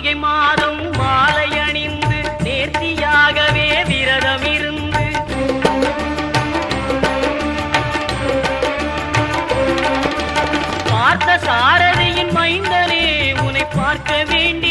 கார்த்திகை மாதம் மாலை அணிந்து நேர்த்தியாகவே விரதம் இருந்து பார்த்த சாரதியின் மைந்தனே உன்னை பார்க்க வேண்டி